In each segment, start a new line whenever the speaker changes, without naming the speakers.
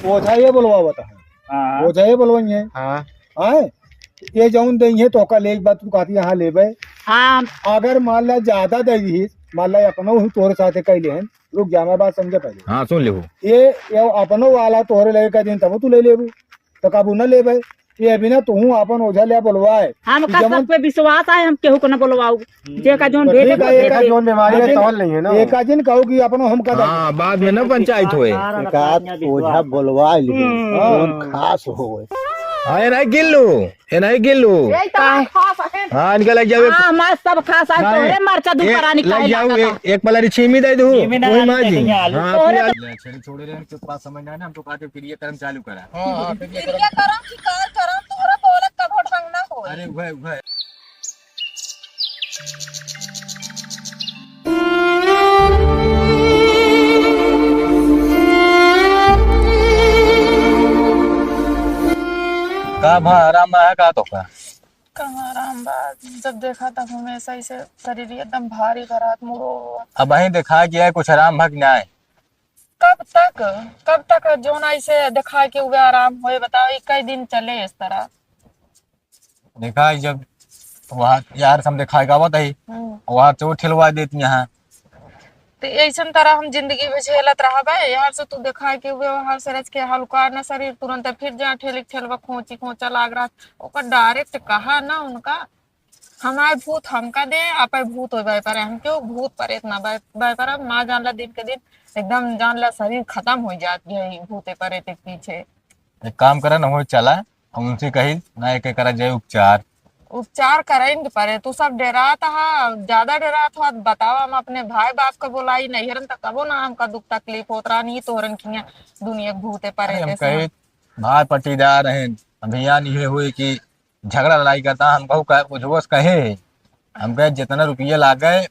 ओझा ये बोलवा बता
हाँ
ओझा ये बोलवाई है
हाँ
हाँ ये जौन देंगे तो का ले एक बात तू कहती यहाँ लेबे
हाँ
अगर मान ला ज्यादा दे मान ला अपनो ही तोरे साथे कैले हैं रुक जा मैं बात समझे पहले
हाँ सुन ले
ये अपनो वाला तोरे लगे का दिन तब तू ले लेबू तो काबू न लेबे ये बिना तू अपन ओझा ले बोलवाए
हम का सब पे विश्वास है, हम केहू को न बोलवाऊ जे का जोन
तो
भेजे
ठीक है, एक
भेजे।
जोन बीमारी है तौल नहीं है ना
एक दिन कहो कि अपनो हम का
हाँ बाद में ना पंचायत होए
ओझा बोलवा ली कौन खास हो
हाँ ये नहीं गिल्लू हाँ इनका लग जाओ
हाँ हमारे सब खास है तोरे मरचा दू परा
लग
निकाल
जाओ एक पलारी छीमी दे दू वही माँ जी हाँ
छोड़े रहे के पास समझ ना हम तो कहते क्रिया कर्म चालू करा
क्रिया करम की कार करम तोरा बोलत का वोट मांगना हो।
अरे वह का भा आराम है का तो का
कहाँ आराम बात जब देखा तब हमेशा ऐसे शरीर एकदम भारी भरात मुड़ो।
अब वही देखा कि है कुछ आराम भग ना है
कब तक जोन ऐसे दिखा के हुए आराम होए बताओ कई दिन चले इस तरह।
देखा जब वहाँ यार हम देखा गावत है वहाँ चोट ठेलवा देती यहाँ
तो ऐसा तरह हम जिंदगी में झेलत रहा यार से तू देखा के हुए हर सरज के हल्का न शरीर तुरंत फिर जहाँ ठेलवा खोची खोचा लाग रहा ओकर डायरेक्ट कहा ना उनका हमारे भूत हमका दे आप भूत हो पर हम क्यों भूत परेत ना पर माँ जानला दिन के दिन एकदम जानला शरीर खत्म हो जाती है भूते परेत के पीछे।
एक काम करा न हो चला हम उनसे कही ना एक करा जाए
उपचार करेंगे परे तू सब डराता है ज्यादा डरात हो बताओ हम अपने भाई बाप को बोलाई नहीं हरन तक कबो ना हमका दुख तकलीफ होत रहा नहीं तोरन किया दुनिया भूते परे
हम
जैसे
कहे भाई पट्टीदार हैं अभियान ये हुए कि झगड़ा लड़ाई करता हम कहू कुछ कहे हम कहे जितना रुपया लागे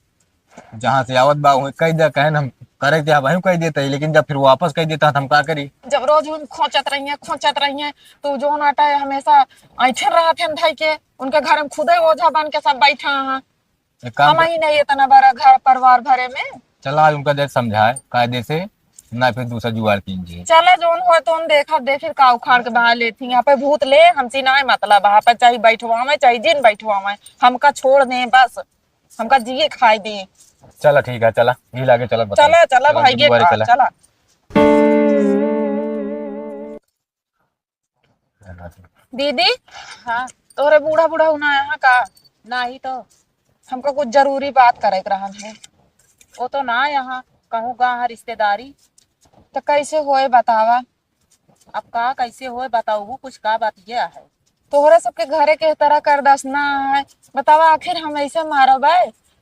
जहाँ से आवत बा वही कह दे कहे हम करे थे वही कह देते लेकिन जब फिर वापस कह देता हम क्या करी।
जब रोज हम खोचत रही है तो जो नाटा है हमेशा ऐठे रहा थे भाई के उनके घर में खुदे ओझा बन के सब बैठा है हम ही नहीं इतना बड़ा घर परिवार भरे में।
चला उनका देर समझाए कायदे से ना फिर दूसरा जुगाड़ कीजिए
चले जोन हो तो देखा दे फिर का उखाड़ के बहा लेती यहाँ पे भूत ले हमसे ना मतलब वहाँ पे चाहे बैठवा चाहे जिन बैठवा हमका छोड़ दे बस हमका जिए खाई दे।
चला ठीक है चला घी लागे चला
चला भाई ये चला दीदी। हाँ तोरे बूढ़ा होना यहाँ का नहीं तो हमको कुछ जरूरी बात करे रहा है वो तो ना यहाँ कहूँ गा रिश्तेदारी तो कैसे होए बतावा अब का कैसे होए बताऊ कुछ का बात यह है तोहरे सबके घरे के तरह कर दसना है बतावा आखिर हम ऐसे मारब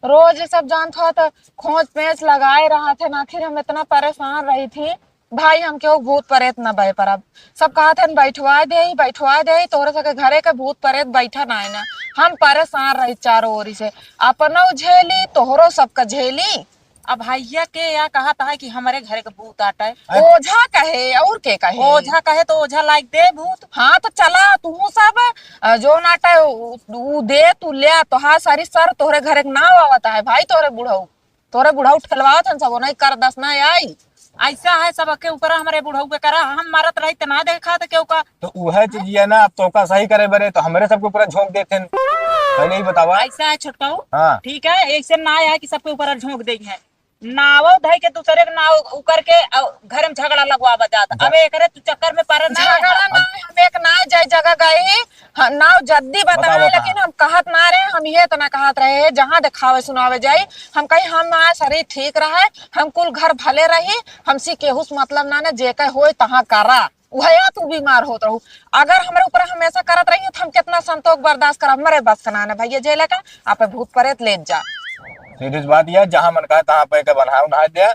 रोज सब जानता हो तो खोज पेच लगाए रहा थे ना आखिर हम इतना परेशान रही थी भाई हम क्यों भूत परेत न बह पर अब सब कहा थे बैठवा दे तोहरे सबके घरे के भूत परेत बैठा ना है ना हम परेशान रही चारों ओर से अपनो झेली तोहरो सबका झेली। अब भैया के या कहा था कि हमारे घर के भूत आटा है ओझा कहे और के कहे ओझा कहे तो ओझा लाइक दे भूत। हाँ तो चला तू सब जो नाटा है दे तू ले तो हाँ सारी सर तोहरे घर के नाव आवता है भाई तोरे बुढ़ाऊ ठलवाओ थे सब नहीं कर दस ना आई ऐसा है सब के ऊपर हमारे बुढ़ाऊ के करा हम मारत रही ना देखा तो क्यों का
तो वह चीज है ना अब तो का सही करे बरे तो हमारे सबके ऊपर झोंक देते पहले ही बतावा
ऐसा है छोटकाऊ।
हाँ
ठीक है ऐसे ना है कि सबके ऊपर झोंक देंगे नावो धई के दूसरे के नाव उकर के घर में झगड़ा लगवा जाता अब एक तू चक्कर में पर ना
झगड़ा ना हम एक ना जाए जगह गए नाव जल्दी बताए लेकिन हम कहत ना रहे हम ये तना कहत रहे जहाँ दिखावे सुनावे जाए हम कही हम ना शरीर ठीक रहे हम कुल घर भले रही हमसी केहुस मतलब ना जे कह होए तहाँ करा वह तू बीमार होत रहू अगर हमारे ऊपर हमेशा करत रही तो हम कितना संतोष बर्दाश्त कर हमारे बस का ना भैया जेल का आप भूत परेत ले जा
सीधी बात यह जहाँ मन कहा तहाँ पे बना उठा दिया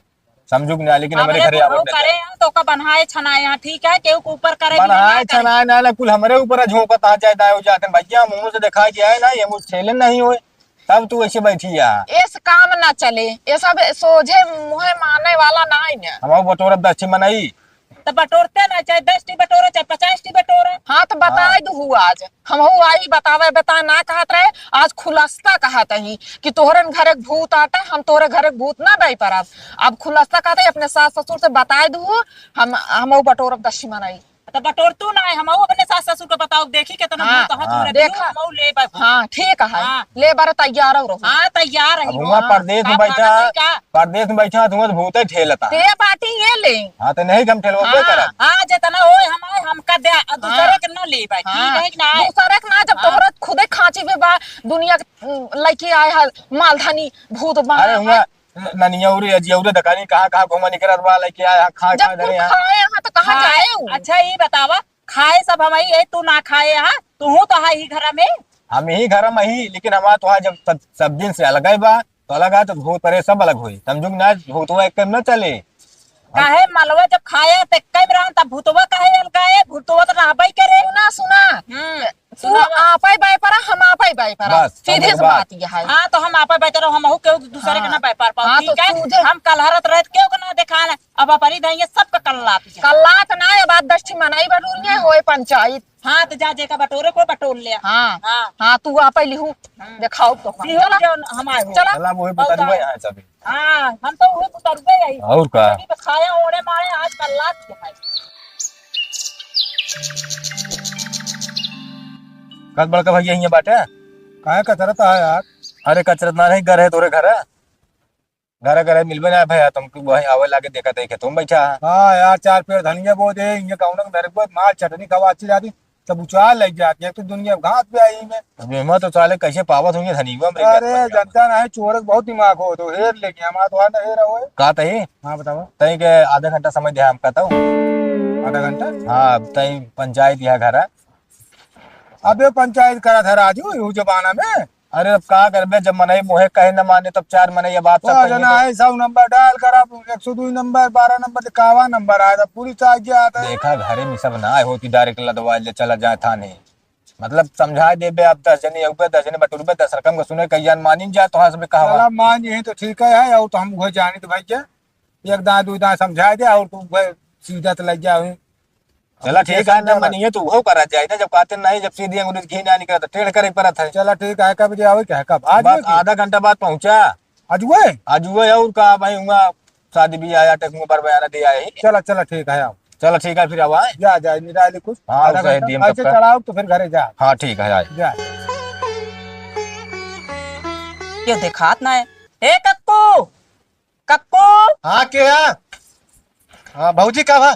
समझू ना लेकिन हमारे घरे
करे तो का बनाए छनाए यहाँ ठीक है केहू के ऊपर करे
बनाए छनाए ना कुल हमारे ऊपर झोंकत आ जाता है जाते भैया मुंह से दिखा गया है ना ये मुझ छेलन नहीं हुए तब तू ऐसे बैठी है
इस काम ना चले ये सब सोझे मुँह मारने वाला ना है
हमारे बटोर दक्षिण मनाई
तो बटोरते ना चाहे 10 टी बटोरे चाहे 50 टी बटोरे
हाँ तो बताए दू आज हम आई बतावे बता ना कहत रहे आज खुलस्ता कहत ही कि तोहरन घरे भूत आटा हम तोहरे घरे भूत ना दई पर अब खुलस्ता कहते अपने सास ससुर से बताए दू हम बटोरब दशी मनाई
तो बटोर तू ना है, हम अपने सास ससुर को बताओ देखी कितना
हाँ,
भूत
हाँ,
तू
देखा।
हम ले बाबू।
हाँ ठीक है
हाँ।
ले बार तैयार रहो
हाँ तैयार है
अब हुआ परदेश में बैठा तुम भूत ही ठेलता।
ते पार्टी ये ले
हाँ तो नहीं हम ठेलवा
हाँ।
हाँ जितना हो हमारे हमका दे दूसरे के न ले भाई ठीक है कि ना
दूसरे के ना जब तोहरा खुदे खांची में बा दुनिया लड़की आए है मालधानी भूत बा
अरे हुआ ननियौरी अजियौरी दकानी कहाँ घूमा निकलत बा लेके आया खा
जब तू खाए यहाँ तो कहाँ जाए
अच्छा ये बतावा खाए सब हम ही तू ना खाए यहाँ तू तो है ही घर में
हम ही घर में ही लेकिन हमारा तो जब सब दिन से अलग है बा तो अलग है तो भूत परे सब अलग हुई समझू ना भूत हुआ एक न चले
काहे मालवा जब खाए ते कई रहा तब भूतवा काहे अलगाए भूतवा तो रहबई करे
सुना सुना तू आपे बाय पर हम आपे बाय पर
बस,
सीधे से बात ये है
हाँ तो हम आपा बेहतर हम केहू दूसरे के ना व्यापार पाओ
हाँ,
ठीक
तो
है हम कलहरत रहत केहू के ना दिखाना अब अपरी देंगे सबका कल्लात
कल्लात ना ये बात दस्ती मनाई बटूरिया होए पंचायत
हाँ तो जा जेका बटोरे को बटोर लिया
हाँ
हाँ
हाँ तू आपे लिहू दिखाओ तो
लिहो जो हम आए हो।
चला
चला वो बता दूंगा यहाँ सभी
हाँ हम तो वो उतरबे यही
और का
अभी तो खाया ओड़े मारे आज कल्लात के भाई
कल बड़का भैया यहाँ बाटे
काहे कचरत है यार?
अरे कचरत ना रही घर है तोरे घर घर मिलबे ना भैया तुमको वही आवे लागे देखा थे तुम बैठा
हाँ यार, 4 पेड़ धनिया बो दे ये कौन नरक माल चटनी खवा अच्छी जाती तब उचाल लग जाती है तो दुनिया घास पे आई में।
मैं तो चाले कैसे पावत होंगे धनीवा
अरे जनता ना है चोरक बहुत दिमाग हो तो हेर लेके हमारा तो ना हेर हो।
कहा तही
हाँ बताओ।
तही के आधा घंटा समय दिया हम कहता हूँ
आधा घंटा?
हाँ तही पंचायत यहाँ घर है।
अबे पंचायत करा था राजू यू जमाना में।
अरे अब कहा कर जब मनई मोहे कहे न माने तब 4 मनई बात सब कहिए
जना है 100 नंबर डाल कर अब 102 नंबर 12 नंबर कावा नंबर आया था पूरी चार्ज आता है।
देखा घरे में सब ना होती डायरेक्ट लदवा ले चला जाए थाने मतलब समझा दे बे अब 10 जने ऊपर 10 जने बटुरबे 10 रकम को सुने कहियान मानी जा तो हंस में कहा
चला मान यही तो ठीक है और तो हम वही जाने तो भाई क्या एक दांत 2 दांत समझा दे और तू सीधा तो लग जाओ।
चला ठीक है ना मनिए तो वो करा जाए ना जब कहते नहीं जब सीधी अंगुली घी ना निकला तो टेढ़ करे परत है।
चला ठीक है कब बजे आवे क्या कब आज
बस आधा घंटा बाद पहुंचा
आज हुए
आज हुए और कहा भाई हुआ शादी भी आया टेक पर बयाना दिया है।
चला चला ठीक है आओ
चलो ठीक है फिर अब आए
जा जा निराली कुछ
हाँ,
आधा
उसे
घंटा
DM
ऐसे
तब का।
चढ़ाओ तो फिर घरे जा
हाँ ठीक है आए
जा।
ये देखात ना है ए कक्कू कक्कू
हाँ क्या हाँ भाजी का भा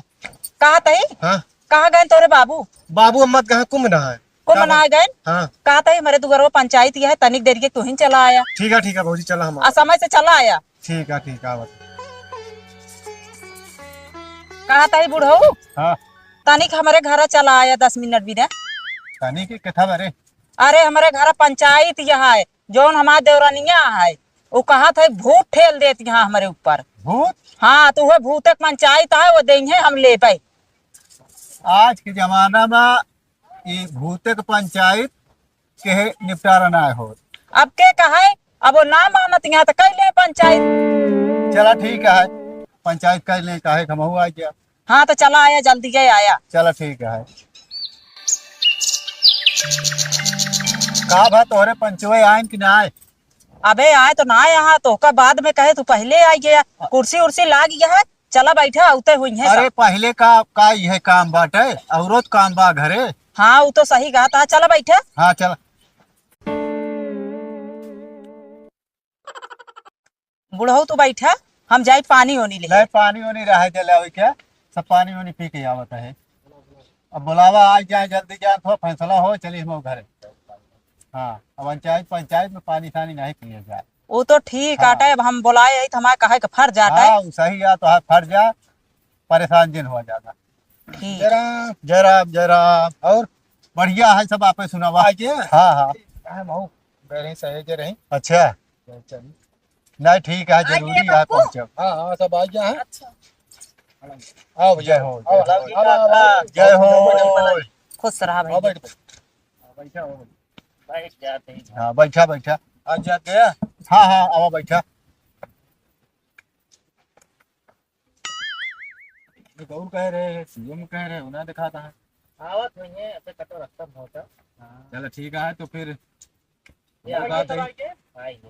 कहा तही
हाँ
कहा गए तोरे बाबू
बाबू अम्मा कहाँ कुम रहा है
को मनाए गए
हाँ
कहा तही मेरे दुगरवा पंचायत यह है तनिक देर के तू ही चला आया
ठीक है भाजी चला हम
असमय से चला आया
ठीक है
कहा तही बुढ़ऊ
हाँ
तनिक हमारे घर चला आया 10 मिनट भी ने
कहानी की कथा बारे
अरे हमारे घर पंचायत यहाँ है जौन हमारे देवरानिया है वो कहा था भूत ठेल देती यहाँ हमारे ऊपर
भूत
हाँ तो वह भूत पंचायत है वो देंगे हम ले पाए
आज के जमाना में ये भूतक पंचायत के निपटारा ना हो।
अब के कहा है अब वो ना मानत यहाँ तो कह ले पंचायत
चला ठीक है पंचायत कर ले काहे खमहू आ गया।
हाँ तो चला आया जल्दी के आया
चला ठीक है कहा भा तोहरे पंचवे आयन कि ना आए।
अबे आए तो ना यहाँ तो का बाद में कहे तू पहले आई गया कुर्सी उर्सी लाग गया है चला बैठा आते हुई है
अरे पहले का यह काम बाटे औरत काम बा घरे।
हाँ वो तो सही कहा था चला बैठा
हाँ चला
बुढ़ऊ तू बैठा हम जाए पानी होने ले
नहीं पानी होनी रहा चले क्या सब पानी होनी पी के आवत है। अब बुलावा आज जाए जल्दी जाए थोड़ा फैसला हो चलिए हम घरे। हाँ अब पंचायत में पानी सानी नहीं पिए जाए।
वो तो ठीक
हाँ।
आटा है अब हम बुलाए है तो हमारे कहे का फर जाता है
हाँ सही है तो फट जा परेशान जिन हो जाता।
ठीक
जरा और बढ़िया है सब आपे सुनावा के। हाँ हाँ अच्छा नहीं ठीक है जरूरी है पहुंचे। हाँ हाँ सब आ गया है। आओ जय हो जय हो
खुश रहा भाई
हाँ बैठा
आज जाते हैं
हाँ हाँ आओ बैठा।
गौर कह रहे हैं सीएम कह रहे हैं उन्हें दिखाता है
आवत हुई है अपने कटो रखता बहुत।
चलो ठीक है तो फिर
ये
बात है।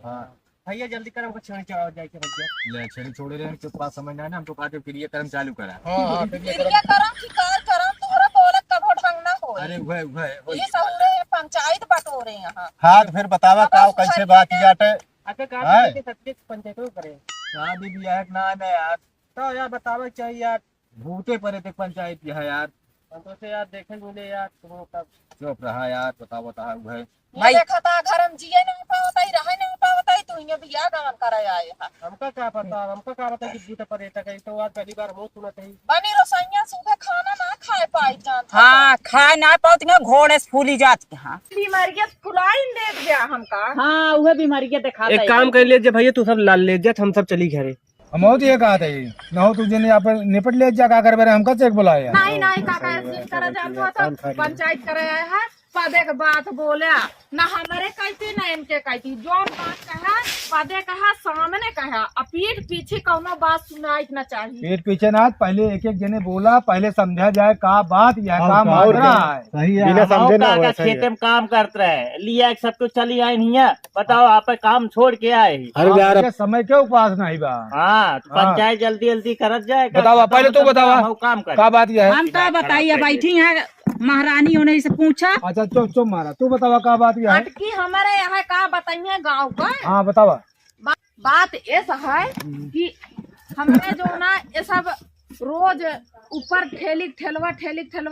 हाँ भैया जल्दी कर, हमको छेड़ चढ़ाओ जाए के भैया।
ले छेड़ी छोड़े रहे के पास समझ ना है ना, हमको कहते क्रिया कर्म चालू करा।
हाँ फिर ये
क्रिया करम की कार करम तोहरा बोले कभो ढंग ना हो।
अरे वह
ये सहुरे पंचायत बटोरे यहाँ।
हाँ तो फिर बतावा का कैसे बात की जाटे।
आके
हाँ।
कहा कि सत्य पंचायत में करे
शादी ब्याह ना ना यार,
तो यार बतावे चाहिए यार।
भूते परे थे पंचायत की है यार।
तो से यार देखें बोले यार तुम कब
चुप रहा यार, बताओ वह
ये देखा था घर में जिए नहीं पावता ही रहे नहीं पावता ही तू ये बियाह गावन करे आए है।
हमका क्या पता, हमका क्या पता कि भूत पर्यटक है। तो आज पहली बार बहुत सुनत है।
बनी रसोइया सुबह खाना ना खाए पाई जान।
हाँ खाए ना पाती है, घोड़े से फूली जाती है। हाँ
बीमारियां फुलाई देख गया हमका।
हाँ वह बीमारी के दिखा
एक काम कर लीजिए भैया, तू सब लाल ले जा, हम सब चली घरे।
हम हो तो ये कहा था न हो तुझे यहाँ पर निपट ले जा का कर बेरे हमका चेक बुलाया।
नहीं नहीं काका ऐसे करे जात हुआ तो पंचायत करे आए है। पदे के बात बोला ना हमारे कहती ना इनके कहती, जो बात कहा पदे कहा सामने कहा, पीठ पीछे कौनो बात सुनाई न चाहिए।
पेट पीछे ना, पहले एक एक जने बोला, पहले समझा जाए का बात यह काम हो रहा है।
सही है।
बिना समझे ना हुआ, सही
खेते में काम करते रहे लिया सब कुछ चली आए नहीं है। बताओ आप काम छोड़ के आए ही।
अरे यार समय के उपास नहीं बा।
हाँ तो पंचायत जल्दी जल्दी करत जाए।
बतावा पहले तो बतावा
काम कर
का बात यह है।
हम तो बताइए बैठी है महारानी होने से पूछा।
अच्छा चुप चुप मारा, तू बतावा का बात यह है।
अटकी हमारे यहाँ का बताइए गाँव का
हाँ बतावा।
बात ऐसा है कि हमने जो ना ये सब रोज ऊपर ठेलवा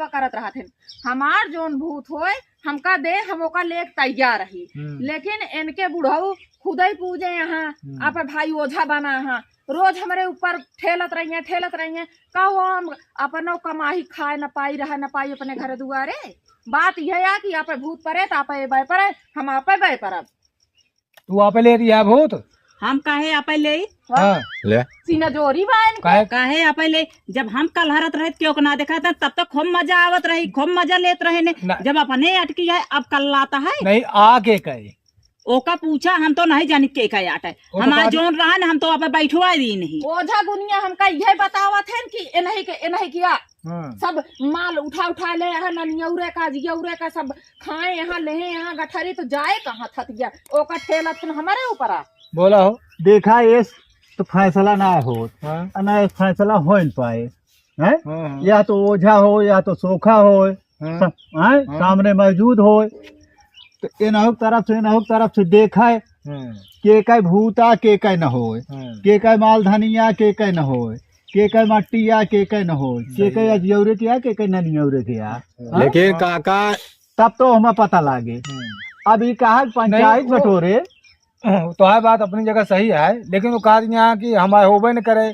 करत रहा थे। हमार जोन भूत होए हमका दे हम ओका लेक तैयार रही, लेकिन इनके बुढ़ऊ खुद ही पूजे यहाँ आप भाई ओझा बना है। रोज हमारे ऊपर ठेलत रही है। कहो हम अपनो कमाही खाए न पाई रह न पाई अपने घर दुआरे। बात यह है कि आप भूत परे तो आप बय परे, हम आप बय परब।
तू आप ले रही है भूत।
हम काहे आपे ले
हाँ
ले
सीना जोरी बाइन
काहे आपे ले। जब हम कल हरत रहे क्यों ना देखा था, तब तक खूब मजा आवत रही, खूब मजा लेत रहे ने। जब अपने अटकी है अब कल लाता है
नहीं आगे कहे
ओका पूछा, हम तो नहीं जानी के का आटा है। हमारा जोन रहा ना हम तो आप बैठवा दी नहीं।
ओझा गुनिया हमका यह बतावत है कि इन्हीं किया सब माल उठा ले यहाँ ननियौरे का जियौरे का सब खाए यहाँ ले यहाँ गठरी तो जाए कहाँ थतिया ओका ठेला हमारे ऊपर आ
बोला हो।
देखा ये तो फैसला ना हो
हाँ।
ना फैसला हो नहीं पाए है।
हाँ।
या तो ओझा हो या तो सोखा हो सामने मौजूद हो, तो इनहु तरफ से देखा है के कई भूता के कई न हो, के कई मालधनिया के कई न हो, के कई मट्टिया के कई न हो, के कई अजियौरे किया के कई ननियौरे किया।
लेकिन काका
तब तो हमें पता लागे। अभी कहा पंचायत बटोरे
तो है बात अपनी जगह सही है, लेकिन वो कहा यहाँ की हमारे होबे न करे,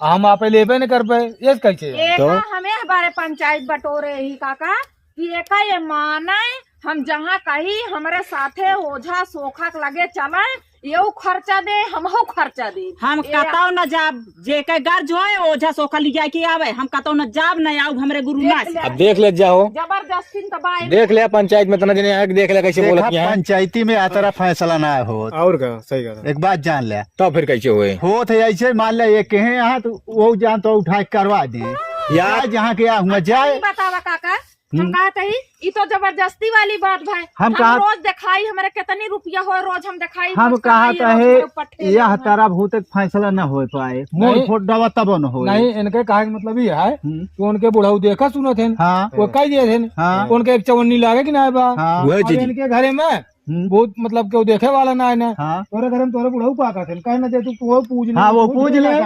हम आप लेबे न कर पे ये कैसे।
तो हमें हमारे पंचायत बटोरे ही काका कि एका ये माना हम जहाँ कही हमारे साथे ओझा सोखा लगे चला ये खर्चा दे हम खर्चा दे।
हम कताओ न जाब जे के गर्ज होए ओझा सोखा लिया के आवे, हम कताओ न जाब न आऊ हमरे गुरु ना।
अब देख ले जाओ,
जबरदस्ती तबाही
देख ले पंचायत में तना जने आके देख ले कैसे बोलत है।
पंचायती में आतरा फैसला ना हो।
और का सही कहा।
एक बात जान ले
तो फिर कैसे हुए
हो थे ऐसे मान ले ये कहे यहाँ तो वो जान तो उठा के करवा दे या जहाँ के हुआ जाए।
बतावा काका हम कहते ही तो जबरदस्ती वाली बात भाई।
हम कहा
रोज दिखाई हमारे कितनी रुपया हो रोज हम दिखाई
हम कहा है यह तारा भूत फैसला न हो पाए, मोड़ फोड़ दवा तब न हो।
नहीं इनके कहा मतलब ये है कि उनके बुढ़ाऊ देखा सुनो थे
हाँ
वो कह दिए थे
हाँ
उनके एक चवन्नी लागे कि ना बा।
हाँ
अब इनके घरे में बहुत मतलब के देखे वाला ना है।
हाँ
तोरे घर में तोरे बुढ़ाऊ पाका थे कहना दे तू वो पूज
हाँ वो पूज ले।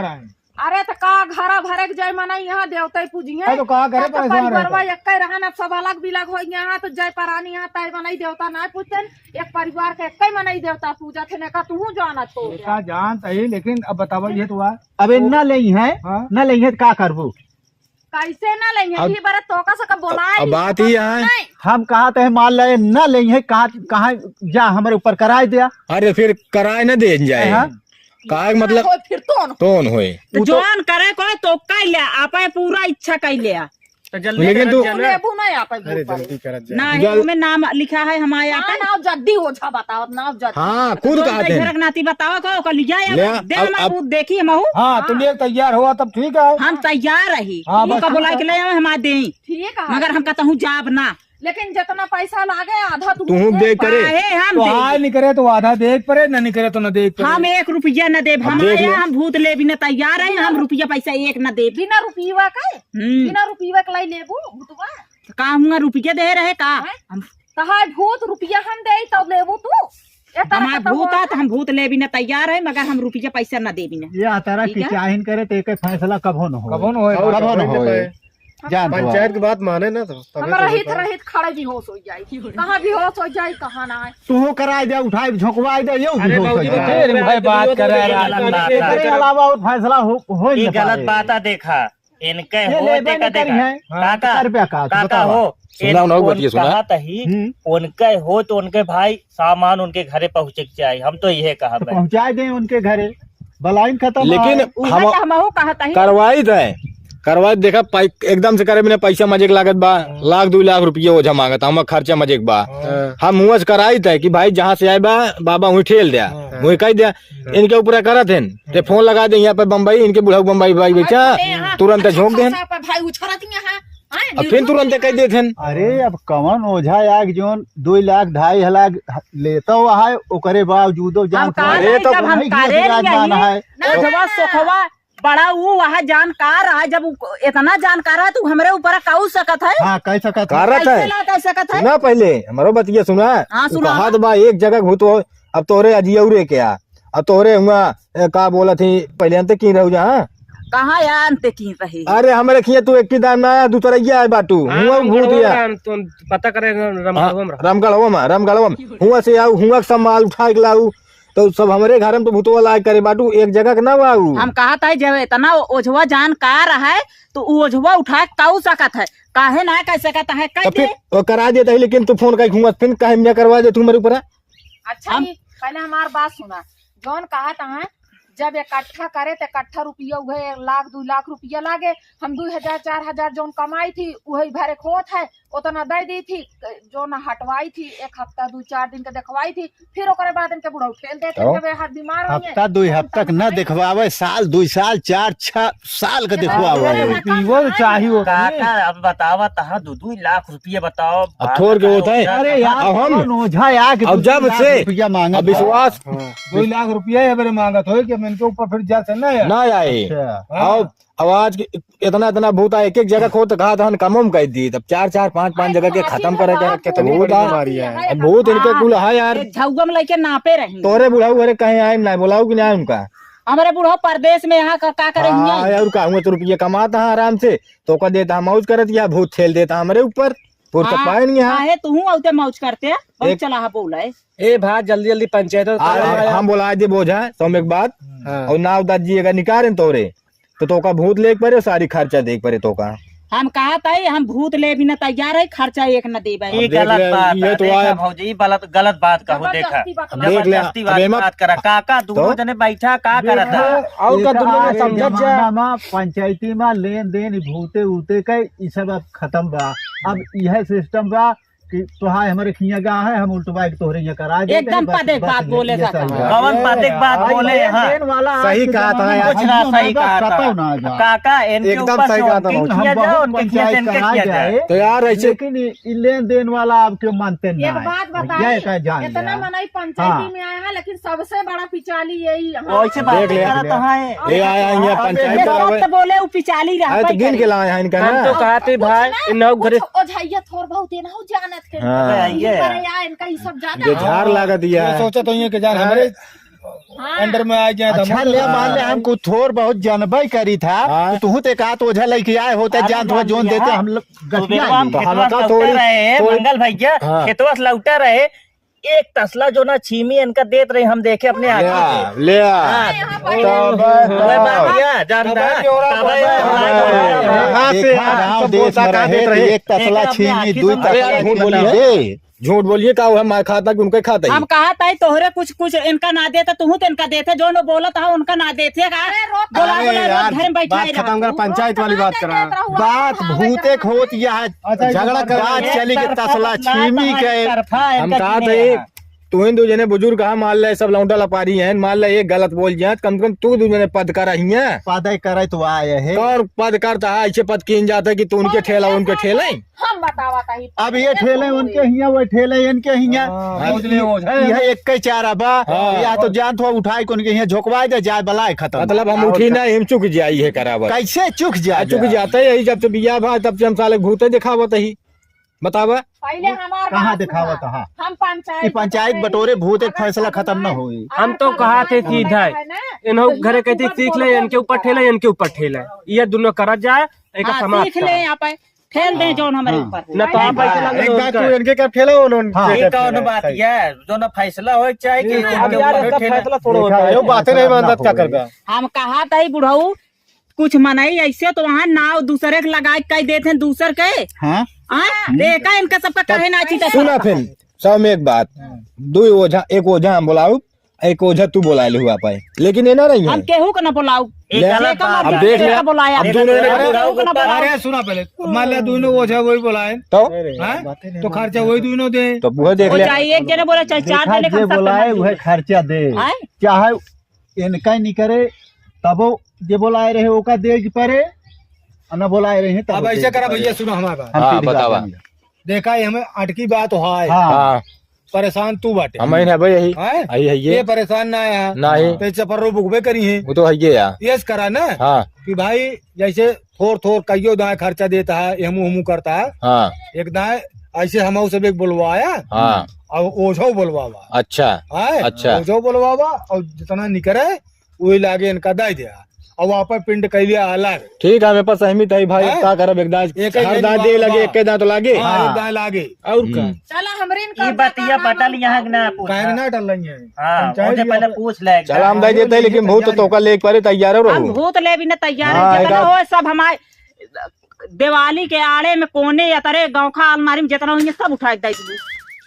अरे तो का घरा भरे के जय मना यहाँ देवता पूजिए
तो कहा घरे परेशान
परिवार एक रहना सब अलग बिलग हो यहाँ तो जय परानी यहाँ तय मनाई देवता ना पूछते एक परिवार के एक मनाई देवता पूजा थे का तू जाना छोड़
जानता ही, लेकिन अब बतावा ये तो
अब न नहीं है न नहीं है का करबू
कैसे ना लेंगे बार तो का बोला
बात ही है।
हम कहा तो मान ले न नहीं है कहा जा हमारे ऊपर कराए दिया।
अरे फिर कराए न दे जाए का मतलब
फिर
तोन होए
तो जोन करे को तो कह ले आपे पूरा इच्छा कह ले
तो जल्दी
लेकिन तू
लेबू नहीं आप
अरे जल्दी कर
नहीं में नाम लिखा है हमारे यहाँ पे।
नाव जल्दी ओझा बताओ नाव जल्दी।
हाँ खुद कहते हैं।
नाती बताओ का ओकर लिया
ले आ,
दे
अब-
हम देखी महू
हाँ तुम ये तैयार हुआ तब ठीक है।
हम तैयार रही
हाँ, बस
का बुला के ले आवे हम दे
ठीक है
मगर हम कहता हूँ जाब ना
लेकिन जितना पैसा लागे आधा
तू देख करे
काहे हम
तो
दे
हाँ नहीं करे तो आधा देख पड़े न नहीं करे तो न देख पड़े।
हम 1 रुपया न देब हम
देख
आया
ले।
हम भूत ले भी न तैयार है हम रुपया पैसा 1 न देब
बिना रुपीवा का बिना रुपीवा के लाई लेबू भूतवा
का हुआ रुपया दे रहे का हम
कहा भूत रुपया हम दे तो लेबू तू
हमार भूत है तो हम भूत ले भी न तैयार है मगर हम रुपया पैसा न देबी न
ये आता
ठीक
कि
है।
चाहिन करे तो एक फैसला कभो न हो
कबो न होए
कभो न हो जान
पंचायत की बात माने ना तो
हम रहित रहित खड़े भी होश हो जाए कहाँ भी होश हो जाए कहाँ ना है
तू कराई दे उठाई झोंकवाई दे ये भी हो सकता है।
फिर भाई बात कर रहा है
एकरे अलावा और फैसला हो
ये
नहीं
गलत बात है देखा इनके
ये
हो
लेबे
देखा
न करी
देखा
है।
काका
कितना रुपया का?
काका
बताओ।
हो
सुना उन्होंने बतिया सुना।
कहा तही उनके हो तो उनके भाई सामान उनके घरे पहुँचे के चाहिए हम तो यही कहा भाई
पहुंचा दें उनके घरे बलाइन खत्म
लेकिन हम
हम कहता ही
करवाई थे करवाई देखा एकदम से करे बिना पैसा मजे के लागत बा 1-2 लाख रुपये ओझा मांगत हम खर्चा मजे के बा हम मुँह से कराई थे कि भाई जहाँ से आए बा बाबा वही ठेल दिया वही कह दिया इनके ऊपर करत है ते फोन लगा दे यहाँ पे बम्बई इनके बुढ़ा बम्बई भाई बेचा तुरंत झोंक दे
भाई उछरत यहाँ
अब फिर तुरंत कह देते
अरे अब कमन ओझा आग जोन 2 लाख 2.5 लाख लेता हुआ है ओकरे बावजूदो जान
हम कहा
अरे
नहीं,
तो
जब हम
नहीं
करे
किया जाना है
ओझवा सोखवा बड़ा वो वहाँ जानकार है जब इतना जानकार है तू हमरे ऊपर काऊ सकत है
हाँ कह सकत है।
कारत
कैसे
है
ला कह सकत है
सुना पहले हमारो बतिया सुना
हाँ,
तू
सुना।
कहा तो बा एक जगह भूत हो अब तोरे अजियउरे क्या अब तोरे हुआ का बोला थी पहले अंत की रहू जा
कहाँ यार अंते की रही
अरे हमारे खिया तू एक की दाम ना आया दूसरा है बाटू हुआ भूत या
पता करे
रामगढ़वा में हुआ से आऊ हुआ सब माल उठा के लाऊ तो सब हमारे घर में तो भूतवा लाए करे बाटू एक जगह के ना आऊ
हम कहा था जब इतना ओझवा जानकार है तो वो ओझवा उठा के काऊ सकत है काहे ना कह सकत है कह
तो
दे
फिर वो करा देता है लेकिन तू फोन कर हुआ फिर काहे मैं करवा दे तू मेरे ऊपर
अच्छा जी पहले हमार बात सुना जौन कहा था जब इकट्ठा करे तो इकट्ठा रुपया उहे 1 लाख 2 लाख रुपया लागे हम 2,000-4,000 जोन कमाई थी वही भरे खोत है उतना दे दी थी जो न हटवाई थी 1 हफ्ता 2-4 दिन के देखवाई थी फिर ओकरे बाद इनके बुढ़ा उठेल देते
तो?
जब हाथ बीमार हो
हफ्ता 2 हफ्ता तक न दिखवावे साल 2 साल 4-6 साल का दिखवावे
पीवो तो चाहिए
काका अब बतावा तहा 2 लाख रुपये बताओ
अब थोड़ के होता है
अरे यार
अब हम
कौन ओझा आके
अब जब
2 लाख
से
रुपया मांगा
अब विश्वास
2 लाख रुपया है मेरे मांगत हो कि इनके ऊपर फिर जा से ना है
ना आए अब आवाज इतना इतना भूत है एक जगह खो तो कहा था कमो में कह दी तब 4-4 5-5 जगह के खत्म करे के भूत है भूत इनके कुल है यार
झुआ में लेके नापे रही
तोरे बुढ़ाऊ अरे कहीं आए ना बुलाऊ कि ना उनका
हमारे बुढ़ा परदेश में यहाँ का करे
हाँ यार कहूँ तो रुपये कमाता है आराम से तो का देता मौज करत या भूत खेल देता हमारे ऊपर पूरा पाए नहीं है
है तू औते मौज करते बहुत
एक-
चला बोला है
ए भाई जल्दी जल्दी पंचायत
हम बोला दे बोझा तो एक बात और नाव दादी अगर निकाले तोरे तो का भूत लेक पड़े सारी खर्चा देख पड़े तो का
हम कहा था हम भूत ले भी न तैयार है खर्चा 1 न देबे
ये
देख
गलत
ले,
बात
ये
है
तो
देखा
आया।
भौजी गलत बात कहो देखा
जबरदस्ती बात
देख ले,
जबरदस्ती
अब एमा-
बात करा काका
तो?
दोनों जने बैठा का करत था
और का दुनिया में समझत जा
में पंचायती में लेन देन भूते उते के ई सब अब खत्म बा अब यह सिस्टम बा कि तोहार हमारे खिया गा है हम उल्टवा के तोहरे यहाँ करा देते
एकदम
बस-
पदेक
बस
बात
ये
बोले
सही
जाता
है।
है।
कौन पातिक बात
आज
बोले
लेन
यहाँ
देन वाला आज
सही
के
कहा था
जमाना में
यार।
कुछ ना
हइयो
सही
बा,
कहा
कतौ
था
ना जा।
काका इनके
एकदम
ऊपर
सही कहा था
शौकीन
भौजी।
किया
हम
जाए
बहुत
उनके किया
पंचायत
इनके
करा
किया जाए
जाए
तो यार ऐसे
लेकिन ई लेन देन वाला आपके मानते
एक
नहीं
बात
ये
बताइए
का जान
इतना
लिया।
मनाई
हाँ।
पंचायती में आया है लेकिन सबसे बड़ा पिचाली यही है
वैसे बात
देख ले,
करत
देख ले।
है
ये आया यहाँ पंचायत
ये
करावे
सब बोले उ पिचाली
आए
रहा
तो गिन के लाए हैं इनका
हम
ना
तो कहते भाई नौ घरे
ओझाइया थोड़ बहुत ये ना हो जानत के
हाँ।
ये करे या इनका ये सब
जो
ज्यादा
झाड़ लागत
ये
है
सोचा तो ये कि जान हमारे अंडर में आ जाए तो
अच्छा
हम-
ले मान ले हमको थोड़ बहुत जानबे करी था
हाँ।
तो तू ते कहा तो ओझा लेके आए होते
अरे
जान थोड़ा जोन
जान
देते
लिया।
हम लोग
तो
गठिया
देखो हम
ही।
तो हम
खेतवा
का
से
थोड़ी-
लौटे रहे
थोड़ी-
मंगल भैया
हाँ।
खेतवा से लौटे रहे एक तसला जो ना छीमी इनका देत रहे हम देखे अपने
ले
आंखों
आ,
से
ले आ।
हाँ,
तब-
वह बात किया, जानता
तब
है?
क्यों रहा
तब
पता है?
है?
हाँ से
देखा
हाँ,
गाँव
सब
देश
बोलता
में
कहाँ
रहे
देत
तो
रहे?
एक तसला
देखा अपने
छीनी
आँखी
2
से
अरे यार, झूठ बोली है।
दे
झूठ बोलिए का है मार खाता कि उनके खाता
हम कहा था तोहरे कुछ कुछ इनका ना देते तू तो इनका देते जो न बोला था उनका ना देते का बोला बोला रोज घर में बैठाई रहा
खत्म कर, पंचायत वाली बात करा। बात भूते खोत यह है, झगड़ा कर बात चली के तसला छीमी के।
हम कहा था तू इन दो जने बुजुर्ग कहा मान ले सब लौंडा लपारी हैं, मान ले एक गलत बोल जाए कम से कम तू दो जने पद कर रही है
पद करे तो आए है
और पद करता है ऐसे पद कीन जाता है कि तू उनके ठेला उनके ठेले।
हम बतावा था ही
अब ये ठेले उनके हिया वो ठेले इनके हिया यह एक के चारा बा या तो जान थोड़ा उठाई को उनके हिया झोंकवा दे जाए बलाए खत्म।
मतलब हम उठी ना हम चुक जाई है करावत
कैसे चुक जाए
चुक जाते यही जब से बिया भा तब से हम साले भूते दिखावत ही बतावा
पहले हमार
कहाँ
बात
दिखावत
सुना।
हाँ
हम
ये पंचायत बटोरे भूत एक फैसला खत्म न हुई।
हम तो कहा थे सीधा इन्हों घरे कहते सीख ले इनके ऊपर ठेले इनके ऊपर ठेले ये दोनों करा जाए एक
हाँ,
समाप्त
सीख ले यहाँ पे ठेल दे जो हमारे ऊपर
न तो आप पैसे लगे
एक बात
उनका।
तू इनके क्या ठेला उन्होंने
ये कौन बात है जो ना फैसला हो चाहे कि
अब यार इसका फैसला थोड़ा होता है
यो बातें नहीं मानता क्या करगा।
हम कहा था ही बुढ़ऊ कुछ मनाई ऐसे तो वहाँ नाव दूसरे के लगा कह देते हैं दूसर के
हाँ
देखा इनका सबका कहे ना अच्छी
सुना फिर सब में एक बात दो ओझा एक ओझा हम बुलाऊ एक ओझा तू बुला ले हुआ पाए लेकिन ये ना रही है
हम केहू को न बुलाऊ
एक गलत बात
अब देख ले
बुलाया
अब दोनों ने
केहू को न बुलाऊ।
अरे सुना पहले मान लिया दोनों ओझा वही बुलाए
तो
तो खर्चा वही दोनों दे।
तो वो देख
वो
ले
चाहे एक जने बोले चाहे चार जने
जे बुलाए वह खर्चा दे
आए?
चाहे इनका नहीं करे तबो जे बुलाए रहे ओका दे परे न बुलाए रहे तब
अब ऐसे करा भैया सुनो हमारी बात
हाँ बतावा
देखा ये हमें अटकी बात हुआ है
हाँ
परेशान तू बाटे
हम है भाई यही
हैं?
आई है
ये परेशान ना है
नहीं
तो सफर रो बुकबे करी है
वो तो है ये यार
यस करा ना
हाँ
कि भाई जैसे थोड़ थोड़ कईयो दाए खर्चा देता है हमू हमू करता है
हाँ
एक दाए ऐसे हम सब एक बुलवाया
हाँ
और ओझो बुलवावा
अच्छा
है
अच्छा।
ओझो बुलवावा और जितना निकले वही लागे इनका दे दिया और वहाँ पर पिंड कैलिया अलग
ठीक है मेरे पास सहमत है भाई
हैं?
क्या करब एक दांत
एक
हर
एक
दांत दे लगे एक दांत तो लागे
हाँ, एक दाए लागे
और का
चला हमरे
ये बतिया पटल यहाँ के ना पूछा
कहना ना डल रही है
हाँ
पंचायत
मुझे
भी
पहले
आप-
पूछ ले
चला हम दे देते हैं, लेकिन बहुत तो का लेके परे तैयार
हम
रहो
भूत ले भी न तैयार
हाँ,
है जितना
एक
हो सब हमारे दिवाली के आड़े में कोने या तरे गाँव का अलमारी में जितना होंगे सब उठा के दे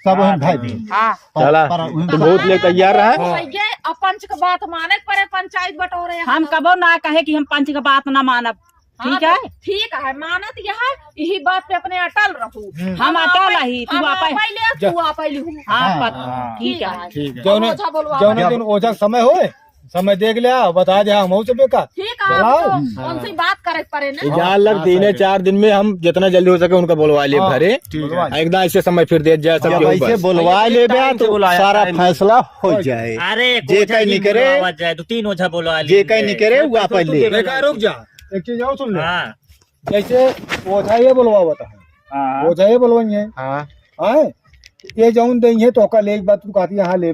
सब हम भाई दी
हाँ
चला तो बहुत ले तैयार रहा
पंच का बात माने के परे पंचायत बटोरे
हम कबो ना कहे कि हम पंच का बात ना मानब ठीक है
ठीक है मानत यह यही बात पे अपने अटल रहू
हम अटल रही तू आप
पहले तू आप पहले
हाँ ठीक है
ठीक है जौने दिन ओझा समय हो समय देख लिया बता दे हम से बेकार
ठीक है आपको उनसे बात करे परे ना
जहाँ लग 3-4 दिन में हम जितना जल्दी हो सके उनका बुलवा ले घरे एकदम ऐसे समय फिर दे जाए सब
जब
केहू
ऐसे
बस।
बुलवा ले तो सारा फैसला हो जाए
अरे
जे कहीं नहीं करे
जाए तो 3 ओझा बोलो
जे कहीं नहीं करे वो आप ले
देखा रुक जा एक चीज और सुन ले
हाँ
जैसे ओझा ये बुलवा बता है ओझा ये बुलवाई है हाँ ये जौन देंगे तो का ले बात तू कहती यहाँ ले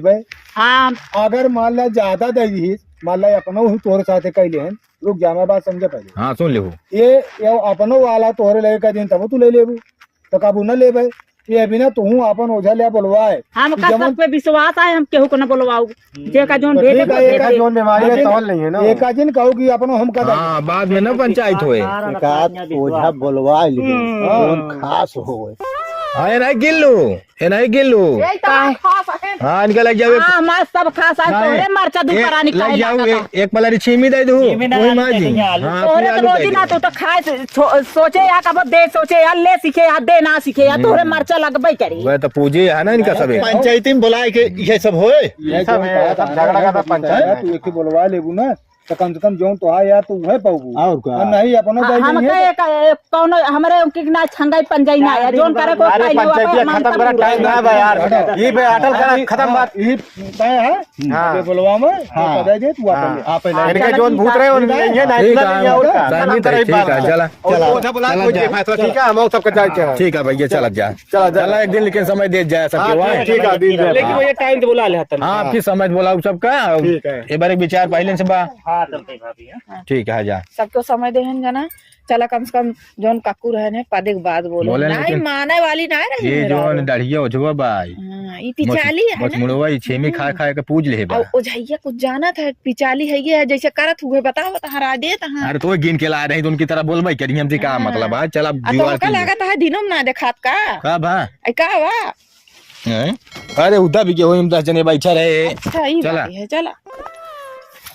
हाँ
अगर मान ला ज्यादा दे दी मान ला अपनो ही तोरे साथे कैले हैं रुक जा मैं बात समझे पहले
हाँ सुन ले
ये अपनो वाला तोहरे लगे का दिन तब तू ले लेबू तो काबू न लेबे ये बिना तू अपन ओझा ले बुलवाए
हम का सब पे विश्वास है हम केहू को न बोलवाऊ जे का जोन भेजे
ठीक है, एक आध जोन बीमारी है तौल नहीं है ना एक दिन कहू कि अपनो हम का
हाँ बाद में ना पंचायत होए
एकाध ओझा बुलवा ले कौन खास हो
हाँ ये नहीं गिल्लू हाँ इनका लग जावे
हाँ हमारे सब खास है तोरे मरचा दू परा निकाल
लग जाओ एक पलारी छीमी दे दो
छीमी ना
वही
आलू
माजी
देंगे, आलू।
हाँ
तोरे
पूरे
तो
आलू
रोजी
दे
ना
दो।
तो खाए सोचे या कब दे सोचे या ले सीखे या दे ना सीखे या तोरे मरचा लगबे करी
वह तो पूजे है ना इनका सबे
पंचायती में बुलाए के ये सब होए
झगड़ा का पंचायत तू एक बुलवा लेबू ना तो कम से कम जोन तो है यार तू वह पाऊ
और का
नहीं अपनो दे
हम
नहीं
के कौन हमरे उनकी ना छंगाई पंजाई ना है जोन करे को खाई
खत्म करा टाइम ना बा यार ये बे अटल करा खत्म बात ये तय है ये बुलवा में तो दे दे तू आप ले
इनके जोन भूत रहे उनके नहीं है
ठीक है ठीक है चला
ओझा बुला कोई फैसला ठीक है हम सब का जाए
ठीक है भैया चला जा चला एक दिन लेकिन समय दे जाए सबके
ठीक है दिन
लेकिन वो ये टाइम तो बुला ले
हाँ आपकी समझ बोला सबका एक बार एक विचार पहले से बा
हाँ चलते भाभी
ठीक है जा
सबको समय देहन जाना चला कम से कम जोन काकू रहने पदे के बाद बोले
बोले
नहीं
लेकिन-
माने वाली ना रही
ये जो दाढ़िया ओझवा बाई
ये पिचाली है
बस
ना
मुड़वा ये छेमी खा खा के पूज ले बा
और ओझैया कुछ जाना था पिचाली है ये जैसे करत हुए बताओ हरा दे तहां
अरे तो गिन के ला रही तो उनकी तरह बोलबे करी हमसे का मतलब है चला
तो
दीवार
का लागत है दिनों में ना देखात का
का बा
का वा
हैं? अरे उदा भी के हो 10 जने बैठा रहे
अच्छा, ई
चला।
बात है, चला